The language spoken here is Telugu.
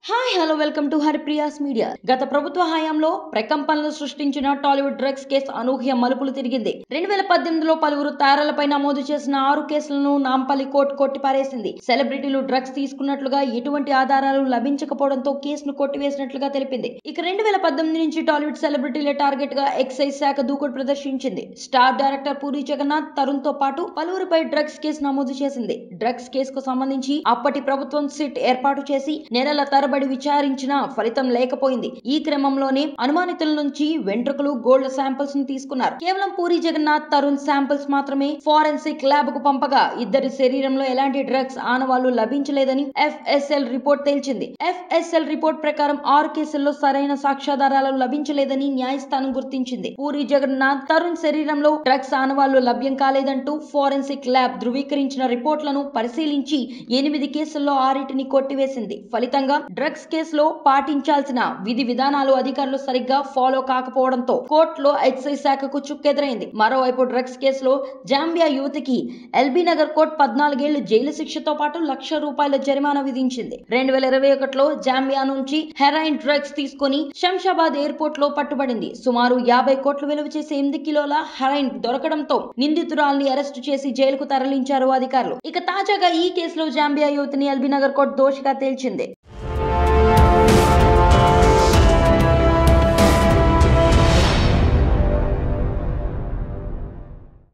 Hi hello welcome to Haripriya's media. గత ప్రభుత్వ హయాంలో ప్రకంపనలు సృష్టించిన టాలీవుడ్ డ్రగ్స్ కేసు అనూహ్య మలుపులు తిరిగింది. 2018లో పలువురు తారలపై నమోదు చేసిన 6 కేసులను నాంపల్లి కోర్టు కొట్టిపారేసింది. సెలబ్రిటీలు డ్రగ్స్ తీసుకున్నట్లుగా ఎటువంటి ఆధారాలు లభించకపోవడంతో కేసును కొట్టివేసినట్లుగా తెలిపింది. ఇక 2018 నుంచి టాలీవుడ్ సెలబ్రిటీల టార్గెట్ గా ఎక్సైజ్ శాఖ దూకుడు ప్రదర్శించింది. స్టార్ డైరెక్టర్ పూరి జగన్నాథ్, తరుణ్ తో పాటు పలువురిపై డ్రగ్స్ కేసు నమోదు చేసింది. డ్రగ్స్ కేసుకు సంబంధించి అప్పటి ప్రభుత్వం సిట్ ఏర్పాటు చేసి నెలల తరబడి విచారించినా ఫలితం లేకపోయింది. ఈ క్రమంలోనే అనుమానితుల నుంచి వెంట్రుకలు, గోల్డ్ శాంపిల్స్ ను తీసుకున్నారు. కేవలం పూరి జగన్నాథ్, తరుణ్ శాంపిల్స్ మాత్రమే ఫోరెన్సిక్ ల్యాబ్ కు పంపగా ఇద్దరి శరీరంలో ఎలాంటి డ్రగ్స్ ఆనవాళ్లు లభించలేదని FSL రిపోర్ట్ తేల్చింది. FSL రిపోర్ట్ ప్రకారం 6 కేసుల్లో సరైన సాక్ష్యాధారాలు లభించలేదని న్యాయస్థానం గుర్తించింది. పూరి జగన్నాథ్, తరుణ్ శరీరంలో డ్రగ్స్ ఆనవాళ్లు లభ్యం కాలేదంటూ ఫోరెన్సిక్ ల్యాబ్ ధృవీకరించిన రిపోర్ట్లను పరిశీలించి 8 కేసుల్లో 6టిని కొట్టివేసింది. ఫలితంగా డ్రగ్స్ కేసులో పాటించాల్సిన విధి విధానాలు అధికారులు సరిగ్గా ఫాలో కాకపోవడంతో కోర్టులో ఎక్సైజ్ శాఖకు చుక్కెదురైంది. మరోవైపు డ్రగ్స్ కేసులో జాంబియా యువతికి ఎల్బీ నగర్ కోర్టు 14 ఏళ్లు జైలు శిక్షతో పాటు ₹1,00,000 జరిమానా విధించింది. 2021లో జాంబియా నుంచి హెరాయిన్ డ్రగ్స్ తీసుకుని శంషాబాద్ ఎయిర్పోర్ట్ లో పట్టుబడింది. సుమారు 50 కోట్లు విలువ చేసే 8 కిలోల హెరాయిన్ దొరకడంతో నిందితురాల్ని అరెస్టు చేసి జైలుకు తరలించారు అధికారులు. ఇక తాజాగా ఈ కేసులో జాంబియా యువతిని ఎల్బీ నగర్ కోర్టు దోషిగా తేల్చింది.